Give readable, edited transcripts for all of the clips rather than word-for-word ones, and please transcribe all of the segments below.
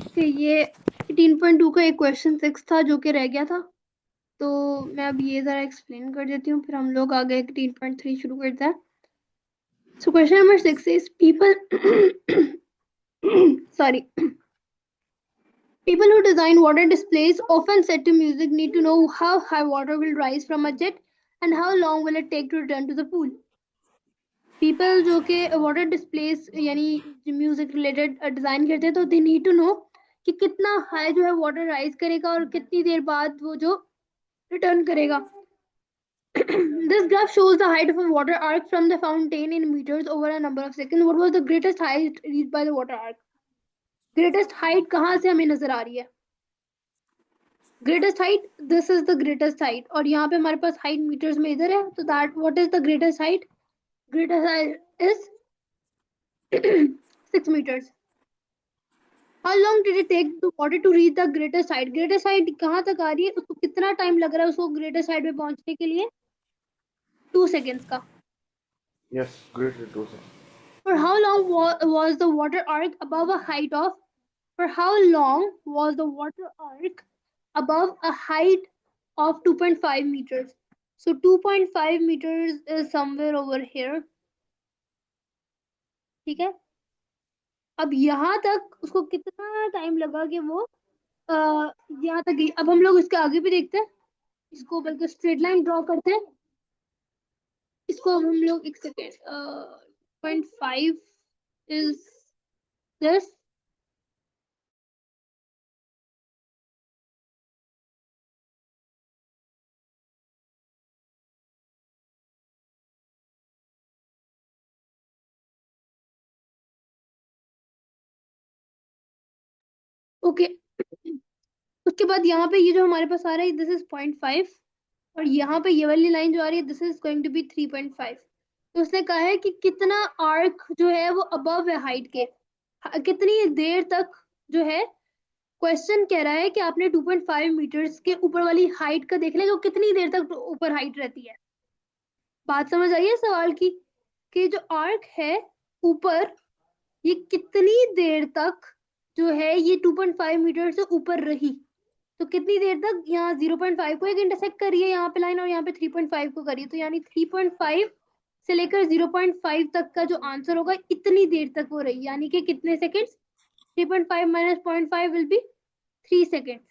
कि ये 18.2 का एक क्वेश्चन 6 था जो कि रह गया था, तो मैं अब ये जरा एक्सप्लेन कर देती हूँ, फिर हम लोग आगे 18.3 शुरू करते हैं। So question number 6 is people sorry, people who design water displays often set to music need to know how high water will rise from a jet and how long will it take to return to the pool. People जो कि water displace यानी music related design करते हैं, तो they need to know कि कितना high जो है वाटर राइज करेगा और कितनी देर बाद वो जो रिटर्न करेगा। This graph shows the height of a water arc from the fountain in meters over a number of seconds. What was the greatest height reached by the water arc? Greatest height कहाँ से हमें नजर आ रही है? Greatest height, this is the greatest height, और यहाँ पे हमारे पास हाइट मीटर्स में इधर है, तो that what is the greatest height? Greatest height is 6 meters. How long did it take the water to reach the greatest height? Greatest height कहाँ तक आ रही है, उसको कितना टाइम लग रहा है उसको greatest height पे पहुंचने के लिए? 2 seconds का। Yes, great reducer. For how long was the water arc above a height of? For how long was the water arc above a height of 2.5 meters? So 2.5 meters is somewhere over here. ठीक है, अब यहाँ तक उसको कितना time लगा कि वो यहाँ तक गई। अब हम लोग इसके आगे भी देखते हैं, इसको बल्कि स्ट्रेट लाइन ड्रॉ करते हैं। इसको अब हम लोग एक सेकेंड, 0.5 इज दिस, ओके। उसके बाद यहाँ पे ये जो हमारे पास आ रहा है दिस इज 0.5, और यहाँ पे ये वाली लाइन जो आ रही है this is going to be 3.5। तो उसने कहा है कि कितना आर्क जो है वो अबव है हाइट के, कितनी देर तक जो है। क्वेश्चन कह रहा है कि आपने 2.5 मीटर्स के ऊपर वाली हाइट का देख लिया, जो कितनी देर तक ऊपर हाइट रहती है। बात समझ आई है सवाल की? कि जो आर्क है ऊपर, ये कितनी देर तक जो है ये 2.5 मीटर से ऊपर रही, तो कितनी देर तक यहाँ 0.5 को एक इंटरसेक्ट करिए यहाँ पे लाइन, और यहाँ पे 3.5 को करिए, तो यानी 3.5 से लेकर 0.5 तक का जो आंसर होगा इतनी देर तक वो रही, यानी कि कितने seconds? 3.5 minus 0.5 will be 3 seconds.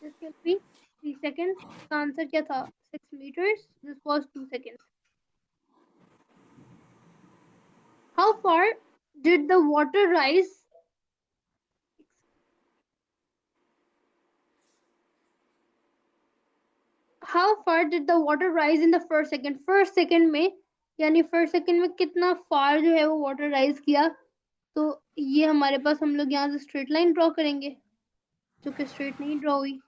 This will be 3 seconds. इसका आंसर क्या था? 6 meters. This was 2 seconds. How far did the water rise? How far did the water rise in the first second? First second में, यानी first second में कितना far जो है वो water rise किया, तो ये हमारे पास हम लोग यहाँ से straight line draw करेंगे, जो कि straight नहीं draw हुई।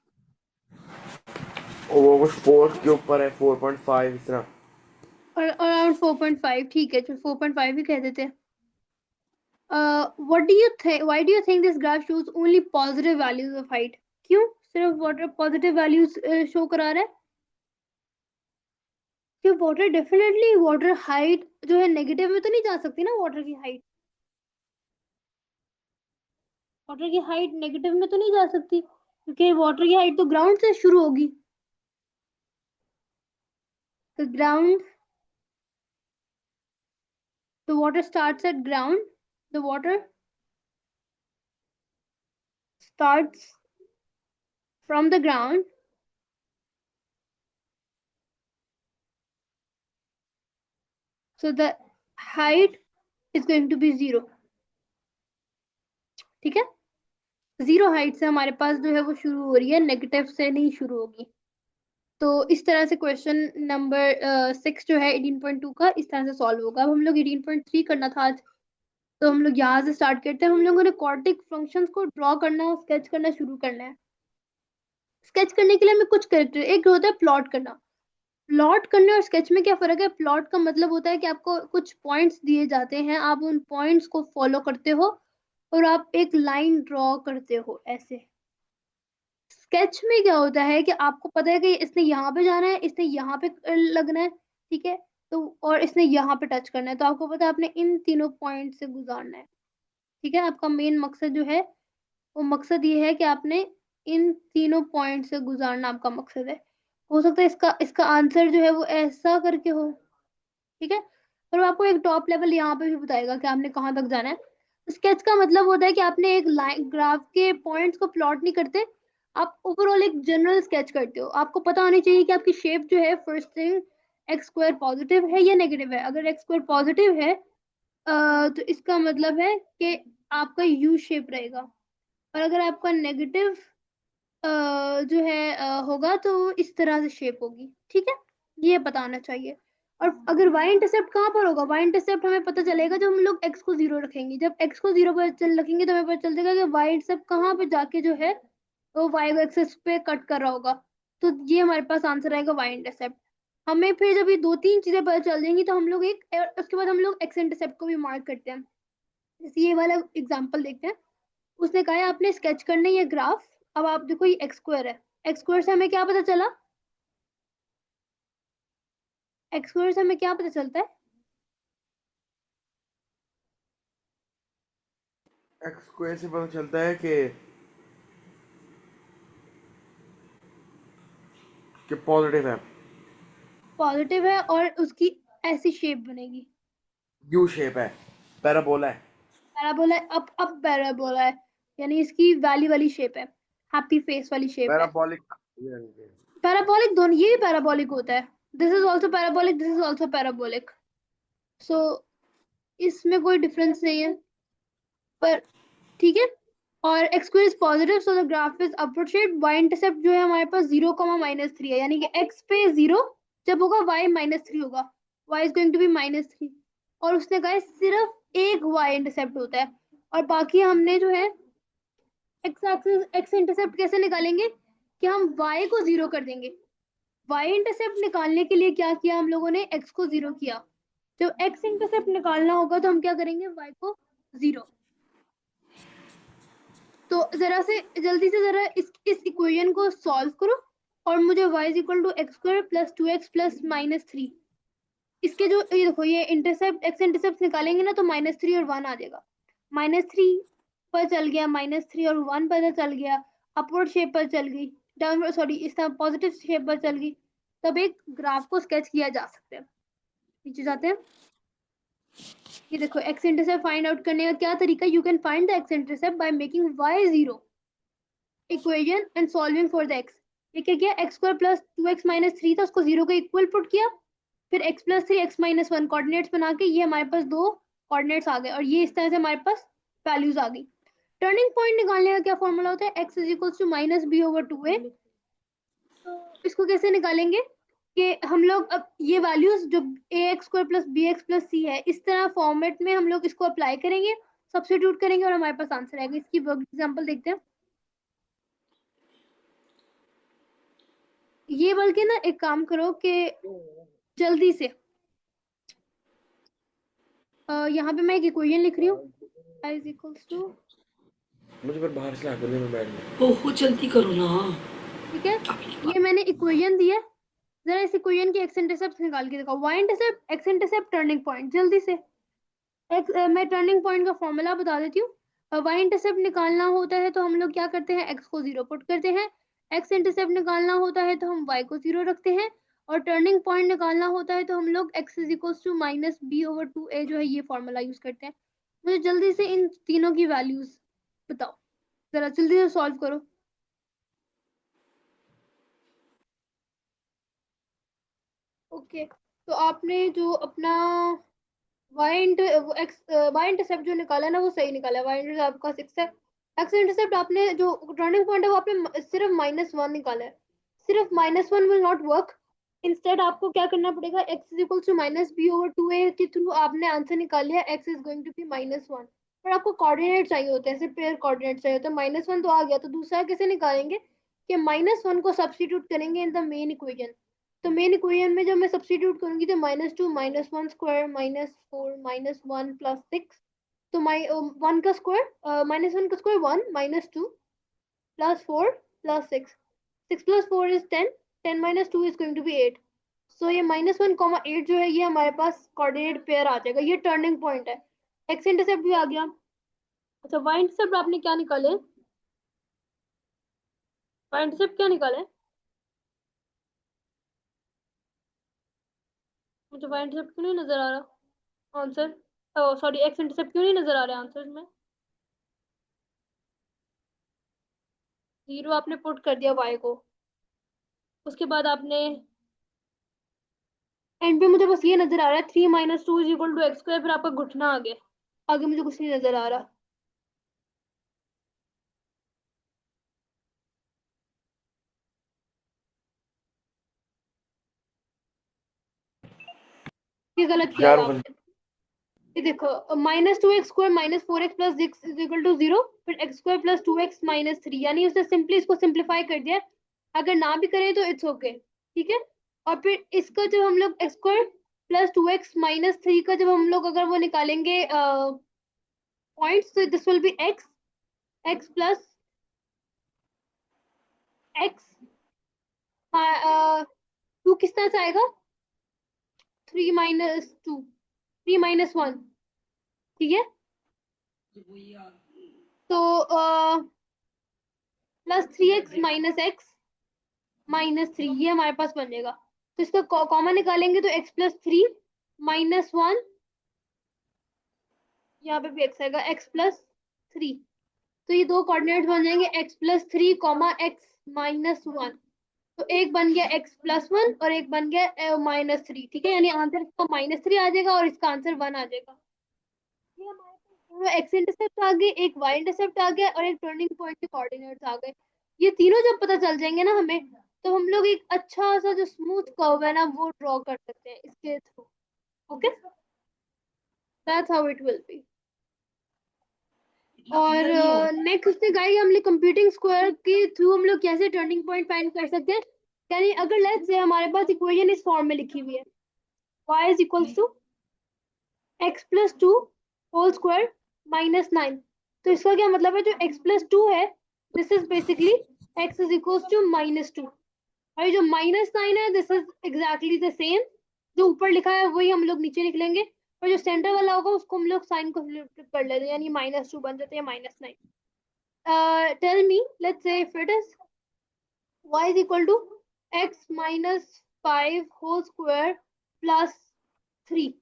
वो कुछ 4 के ऊपर है, 4.5 इस तरह। और around 4.5, ठीक है, चलो 4.5 ही कह देते हैं। What do you think? Why do you think this graph shows only positive values of height? क्यों सिर्फ water positive values show करा रहा है? कि वाटर डेफिनेटली वाटर हाइट जो है नेगेटिव में तो नहीं जा सकती ना, वाटर की हाइट, वाटर की हाइट नेगेटिव में तो नहीं जा सकती, क्योंकि वाटर की हाइट तो ग्राउंड से शुरू होगी। तो ground, the water starts at ground, the water starts from the ground, so the height is going to be 0। ठीक है, 0 हाइट से हमारे पास जो है वो शुरू हो रही है, नेगेटिव से नहीं शुरू होगी। तो इस तरह से क्वेश्चन नंबर 6 जो है 18.2 का इस तरह से सॉल्व होगा। अब हम लोग 18.3 करना था आज, तो हम लोग यहाँ से स्टार्ट करते हैं। हम लोगों ने कॉर्टिक फंक्शंस को ड्रॉ करना है, स्केच करना शुरू करना है। स्केच करने के लिए हमें कुछ कैरेक्टर, एक होता है प्लॉट करना। प्लॉट करने और स्केच में क्या फर्क है? प्लॉट का मतलब होता है कि आपको कुछ पॉइंट्स दिए जाते हैं, आप उन पॉइंट्स को फॉलो करते हो और आप एक लाइन ड्रॉ करते हो ऐसे। स्केच में क्या होता है कि आपको पता है कि इसने यहाँ पे जाना है, इसने यहाँ पे लगना है, ठीक है, तो और इसने यहाँ पे टच करना है, तो आपको पता है आपने इन तीनों पॉइंट से गुजारना है। ठीक है, आपका मेन मकसद जो है वो मकसद ये है कि आपने इन तीनों पॉइंट से गुजारना आपका मकसद है। हो सकता है इसका इसका आंसर जो है वो ऐसा करके हो। ठीक है, पर वो आपको एक टॉप लेवल यहाँ पे भी बताएगा कि आपने कहाँ तक जाना है। स्केच का मतलब होता है कि आपने एक लाइन ग्राफ के पॉइंट्स को प्लॉट नहीं करते, आप ओवरऑल एक जनरल स्केच करते हो। आपको पता होनी चाहिए कि आपकी शेप जो है, first thing, x square positive है या नेगेटिव है। अगर एक्स स्क्वायर पॉजिटिव है तो इसका मतलब है कि आपका यू शेप रहेगा। और अगर आपका नेगेटिव जो है होगा तो वो इस तरह से शेप होगी। ठीक है, ये बताना चाहिए। और अगर y इंटरसेप्ट कहाँ पर होगा, y इंटरसेप्ट हमें पता चलेगा जब हम लोग x को 0 रखेंगे। जब x को 0 पर चल रखेंगे तो हमें पता चल जाएगा कि y इंटरसेप्ट कहाँ पे जाके जो है वो y एक्सिस पे कट कर रहा होगा। तो ये हमारे पास आंसर आएगा y इंटरसेप्ट। हमें फिर जब ये दो तीन चीजें पता चल जाएंगी तो हम लोग एक उसके बाद हम लोग x इंटरसेप्ट को भी मार्क करते हैं। जैसे ये वाला एग्जांपल देखते हैं। उसने कहा है आपने स्केच करना है ये ग्राफ। अब आप देखो ये एक्स स्क्वायर है, एक्स स्क्वायर से हमें क्या पता चला, एक्स स्क्वायर से हमें क्या पता चलता है? एक्स स्क्वायर से पता चलता है कि पॉजिटिव है। पॉजिटिव है और उसकी ऐसी शेप बनेगी। यू शेप है, पैराबोला है। पैराबोला है, अब पैराबोला है, यानी इसकी वैली वाली शेप है, हैप्पी फेस वाली शेप है। पैराबोलिक। पैराबोलिक, दोनों ये भी पैराबोलिक होता है। This is also parabolic, this is also parabolic. So इसमें कोई डिफरेंस नहीं है, पर ठीक है। और X square is positive so the graph is upward shape. Y intercept जो है हमारे पास 0, -3 है, यानी कि एक्स पे 0 जब होगा वाई -3 होगा, Y is going to be -3। और उसने कहा है सिर्फ एक वाई इंटरसेप्ट होता है। और बाकी हमने जो है एक्स एक्सिस एक्स इंटरसेप्ट कैसे निकालेंगे कि हम वाई को 0 कर देंगे। वाई इंटरसेप्ट निकालने के लिए क्या किया हम लोगों ने, एक्स को 0 किया। जब एक्स इंटरसेप्ट निकालना होगा तो हम क्या करेंगे, वाई को 0। तो जरा से जल्दी से जरा इस इक्वेशन को सॉल्व करो और मुझे y is equal to X square plus 2x plus -3, इसके जो ये देखो ये इंटरसेप्ट एक्स इंटरसेप्ट निकालेंगे ना तो -3 और 1 आ जाएगा। -3 पर चल गया, -3 और 1 पर चल गया, अपवर्ड शेप पर चल गई, डाउनवर्ड सॉरी इस तरह पॉजिटिव शेप पर चल गई। तब एक ग्राफ को स्केच किया जा सकता है। नीचे जाते हैं। ये देखो एक्स इंटरसेप्ट फाइंड आउट करने का क्या तरीका, you can find the x intercept by making y 0 equation and solving for the x. ये क्या किया, एक्स स्क्वायर प्लस 2x-3 था उसको 0 के इक्वल पुट किया, फिर x+3 x-1 कोऑर्डिनेट्स बना के ये हमारे पास दो कोऑर्डिनेट्स आ गए और ये इस तरह से हमारे पास वैल्यूज आ गई। टर्निंग पॉइंट निकालने का क्या फॉर्मूला होता है, x is equal to -b/2a। तो इसको कैसे निकालेंगे कि हम लोग अब ये वैल्यूज जो ax² plus bx plus c है इस तरह फॉर्मेट में हम लोग इसको अप्लाई करेंगे, सब्स्टिट्यूट करेंगे और हमारे पास आंसर आएगा। इसकी वर्क एग्जांपल देखते हैं। ये बल्कि ना एक काम करो कि जल्दी से यहाँ पे मैं एक इक्वेशन लिख रही हूँ, i इज इक्वल्स टू, मुझे पर बाहर से आकर मैं बैठ गया। ओहो जल्दी करो ना। ठीक है, ये मैंने इक्वेशन दी है। जरा इस इक्वेशन की एक्स इंटरसेप्ट निकाल के दिखाओ, y intercept x intercept turning point, जल्दी से। मैं टर्निंग पॉइंट का फॉर्मूला बता देती हूँ। y इंटरसेप्ट निकालना होता है तो हम लोग क्या करते हैं, x को 0 पुट करते हैं। x इंटरसेप्ट निकालना होता है तो हम y को 0 रखते हैं। और टर्निंग पॉइंट निकालना होता है तो हम लोग x is equal to -b/2a जो है ये फॉर्मूला यूज करते हैं। मुझे जल्दी से इन तीनों की वैल्यूज बताओ, जरा जल्दी से सॉल्व करो। ओके, तो आपने जो अपना वाई इंटरसेप्ट जो निकाला ना वो सही निकाला है, वाई इंटरसेप्ट आपका 6 है। एक्स इंटरसेप्ट आपने जो टर्निंग पॉइंट है वो आपने सिर्फ -1 निकाला है। सिर्फ -1 विल नॉट वर्क। इंस्टेड आपको क्या करना पड़ेगा, x is equal to -b/2a के थ्रू आपने आंसर निकाल लिया, x is going to be -1। पर आपको कोऑर्डिनेट चाहिए होते हैं, सिर्फ पेयर कोऑर्डिनेट चाहिए होते हैं। -1 तो आ गया, तो दूसरा कैसे निकालेंगे कि -1 को सब्स्टिट्यूट करेंगे इन द मेन इक्वेशन। तो मेन इक्वेशन में जब मैं सब्स्टिट्यूट करूंगी तो -2 -1 स्क्वायर -4 -1 प्लस 6। तो माइ 1 का स्क्वायर -1 का square 1 -2 plus 4 plus 6, 6 plus 4 is 10, 10 minus 2 is going to be 8। So ये -1, 8 जो है ये हमारे पास कोऑर्डिनेट पेयर आ जाएगा, ये टर्निंग पॉइंट है। एक्स इंटरसेप्ट भी आ गया। अच्छा, y इंटरसेप्ट आपने क्या निकाले? y इंटरसेप्ट क्या निकाले? मुझे y इंटरसेप्ट क्यों नहीं नजर आ रहा आंसर? सॉरी, x इंटरसेप्ट क्यों नहीं नजर आ रहा आंसर में? 0 आपने पुट कर दिया y को। उसके बाद आपने एंड पे मुझे बस ये नजर आ रहा है 3 - 2 = x², फिर आपका घुटना आगे आगे मुझे कुछ नहीं नजर आ रहा। ये गलत किया यार था आपने। ये देखो, -2 x² -4 x + 6 = 0, फिर x² + 2 x - 3, यानी उसने सिंपली इसको सिंप्लीफाई कर दिया। अगर ना भी करें तो इट्स ओके, ठीक है। और फिर इसका जब हम लोग x² + 2 x - 3 का जब हम लोग अगर वो निकालेंगे पॉइंट्स, तो this will be x + x 2 किस तरह से आएगा? 3 - 2, 3 - 1, ठीक है। तो +3 x - x - 3 ये हमारे पास बनेगा। तो इसका कॉमन निकालेंगे तो x + 3 - 1, यहाँ पे भी x आएगा, x + 3। तो ये दो कोऑर्डिनेट्स बन जाएंगे x + 3, x - 1। तो एक बन गया x + 1 और एक बन गया -3, ठीक है। यानी आंसर इसका -3 आ जाएगा और इसका आंसर 1 आ जाएगा। ये हमारे पास दोनों एक्स इंटरसेप्ट आ गए, एक वाई इंटरसेप्ट आ गया और एक टर्निंग पॉइंट के कोऑर्डिनेट्स आ गए। ये तीनों जब पता चल जाएंगे ना हमें, तो हम लोग एक अच्छा सा जो स्मूथ कर्व है ना वो ड्रॉ कर सकते हैं इसके through. Okay, that's how it will be. और नेक्स्ट गाइस, हम लोग कंप्यूटिंग स्क्वायर के थ्रू हम लोग कैसे टर्निंग पॉइंट फाइंड कर सकते हैं। यानी अगर लेट्स से हमारे पास इक्वेशन इस फॉर्म में लिखी हुई है, y = x + 2 होल स्क्वायर -9। तो इसका क्या मतलब है, जो x + 2 है this is basically x is equals to -2, और जो -9 है this is exactly the same. जो ऊपर लिखा है वही हम लोग नीचे लिख लेंगे, और जो सेंटर वाला होगा उसको हम लोग साइन को फ्लिप कर लेते हैं, यानी -2 बन जाते हैं -9। Tell me, let's say if it is y = x - 5 whole square +3।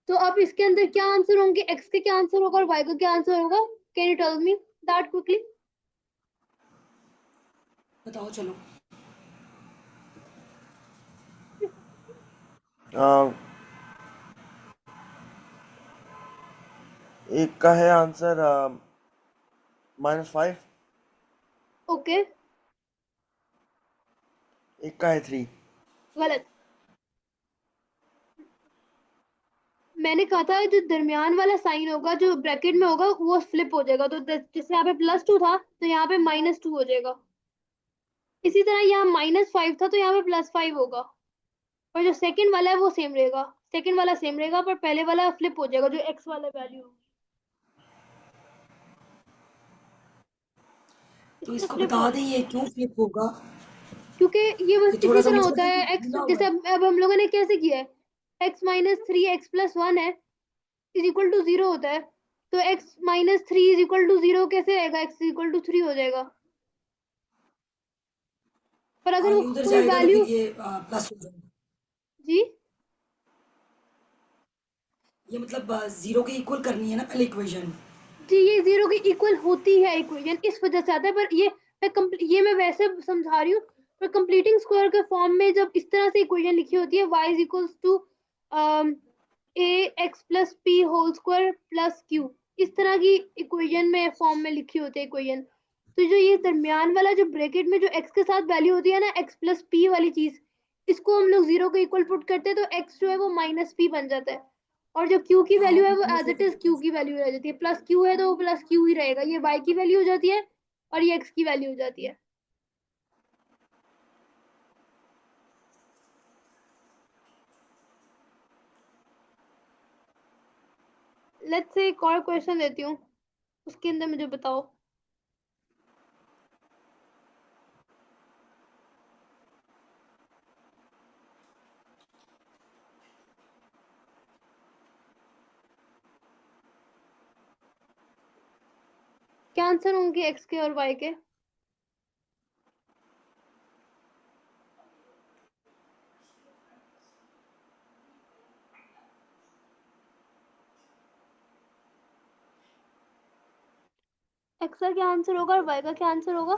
तो अब इसके अंदर क्या आंसर होंगे, x के क्या आंसर होगा और y का क्या आंसर होगा? Can you tell me that quickly? बताओ चलो। एक का है आंसर -5, ओके, एक का है 3। गलत। मैंने कहा था जो दरमियान वाला साइन होगा जो ब्रैकेट में होगा वो फ्लिप हो जाएगा, तो जैसे यहाँ पे +2 था तो यहाँ पे -2 हो जाएगा। इसी तरह यहाँ -5 था तो यहाँ पे +5 होगा। और जो सेकंड वाला है वो सेम रहेगा, सेकंड वाला सेम रहेगा, पर पहले वाला फ्लिप हो जाएगा जो x वाला वैल्यू होगी, तो इसको इसको फ्लिप हो बता दे जाएगा। ये क्यों फ्लिप होगा। क्योंकि ये बस ये इसी थोड़ा सा तरह मुझे होता मतलब है, x समझाओ। जैसे अब हम लोगों ने कैसे किया है, x - 3 x + 1 है = 0 होता है। तो x - 3 = 0 कैसे आएगा, x = 3 हो जाएगा। पर अगर हाँ वो ये उधर कोई जाएगा तो फिर वैल्यू, ये प्लस हो जाएगा। जी ये मतलब जीरो के इक्वल करनी है ना पहले इक्वेशन। जी, ये 0 के इक्वल होती है इक्वेशन, इस वजह से आता है। पर ये मैं वैसे समझा रही हूँ। पर कंप्लीटिंग स्क्वायर के फॉर्म में जब इस तरह से इक्वेशन लिखी होती है, y = ax + p whole square +q, इस तरह की इक्वेशन में फॉर्म में लिखी होती है इक्वेशन। तो जो ये दरमियान वाला जो ब्रैकेट में जो x के साथ वैल्यू होती है ना, x + p वाली चीज, इसको हम लोग 0 के इक्वल पुट करते हैं तो x जो है वो -p बन जाता है। और जो q की हाँ वैल्यू है वो वो प्लस एज इट होता इज q की वैल्यू रह जाती है, +q है तो वो +q ही रहेगा, ये y की वैल्यू हो जाती है और ये x की वैल्यू हो जाती है। लेट्स से एक और क्वेश्चन देती हूँ, उसके अंदर मुझे बताओ। क्या आंसर होंगे एक्स के और वाई के? एक्स का क्या आंसर होगा और वाई का क्या आंसर होगा?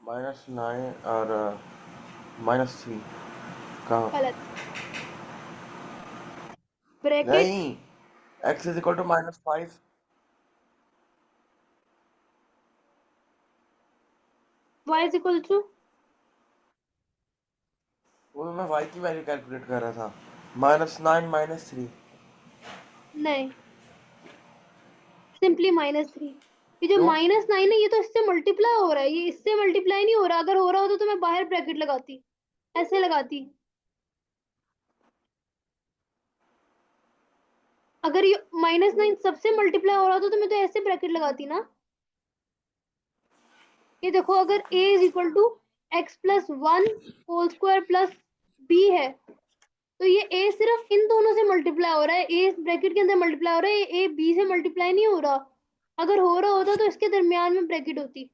-9 और -3 कहाँ? गलत। ब्रैकेट नहीं, x is equal to -5। Y is equal to वो मैं y की वैल्यू कैलकुलेट कर रहा था। -9 -3। नहीं, सिंपली -3। ये जो क्यों? -9 है ये तो इससे मल्टीप्लाई हो रहा है, ये इससे मल्टीप्लाई नहीं हो रहा। अगर हो रहा होता तो मैं बाहर ब्रैकेट लगाती, ऐसे लगाती। अगर ये -9 सबसे मल्टीप्लाई हो रहा होता तो मैं तो ऐसे ब्रैकेट लगाती ना। ये देखो, अगर a is equal to X plus one whole square plus b है, तो ये a सिर्फ इन दोनों से मल्टीप्लाई हो रहा है, a ब्रैकेट के अंदर मल्टीप्लाई हो रहा है, a b से मल्टीप्लाई नहीं हो रहा। अगर हो रहा होता तो इसके दरमियान में ब्रैकेट होती,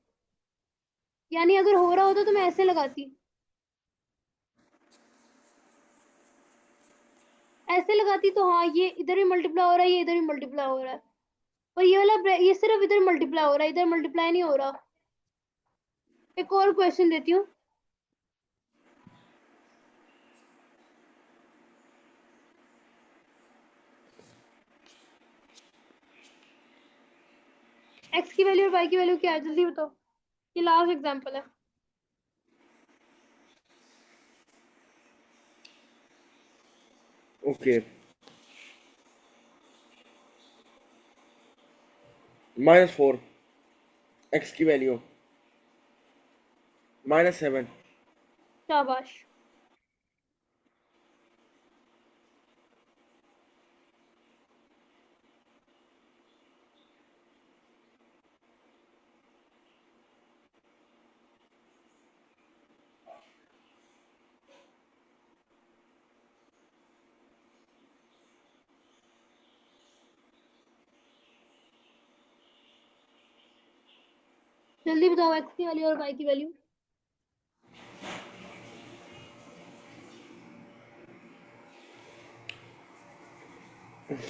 यानी अगर हो रहा होता तो मैं ऐसे लगाती, ऐसे लगाती तो हाँ ये इधर भी मल्टीप्लाई हो रहा है, ये इधर भी मल्टीप्लाई हो रहा है। और ये वाला ये सिर्फ इधर मल्टीप्लाई हो रहा है, इधर मल्टीप्लाई नहीं हो रहा। एक और क्वेश्चन देती हूँ। एक्स की वैल्यू और वाई की वैल्यू क्या है, जल्दी बताओ। ये लास्ट एग्जांपल है। ओके, -4 x की वैल्यू, -7। शाबाश। जल्दी बताओ एक्स की वैल्यू और वाई की वैल्यू।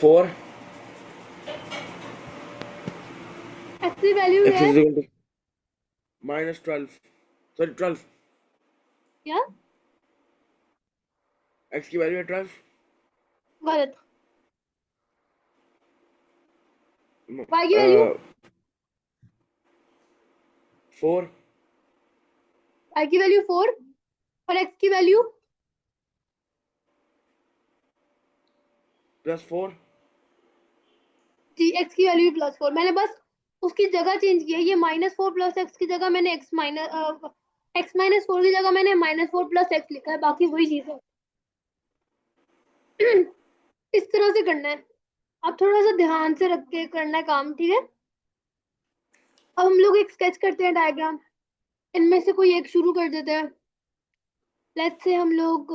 4 एक्स की वैल्यू x है इज इक्वल टू -12, सॉरी 12। क्या? x की वैल्यू है 12। गलत। वाई की वैल्यू, 4 वाई की वैल्यू 4 और एक्स की वैल्यू +4। जी, एक्स की वैल्यू +4। मैंने बस उसकी जगह चेंज की है, ये -4 प्लस एक्स की जगह मैंने x-4 की जगह मैंने -4 प्लस एक्स लिखा है, बाकी वही चीज है। इस तरह से करना है, आप थोड़ा सा ध्यान से रख के करना है काम, ठीक है? अब हम लोग एक स्केच करते हैं डायग्राम, इनमें से कोई एक शुरू कर देते हैं। लेट्स से हम लोग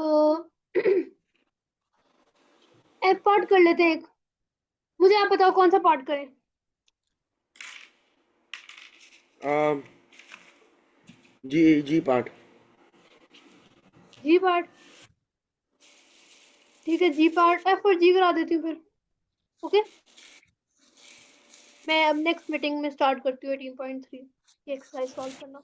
एफ पार्ट कर लेते हैं एक। मुझे आप बताओ कौन सा पार्ट करें? जी पार्ट। जी पार्ट, ठीक है। जी पार्ट, एफ और जी करा देती हूँ फिर। ओके, मैं अब नेक्स्ट मीटिंग में स्टार्ट करती हूँ 18.3 ये एक्सरसाइज सॉल्व करना।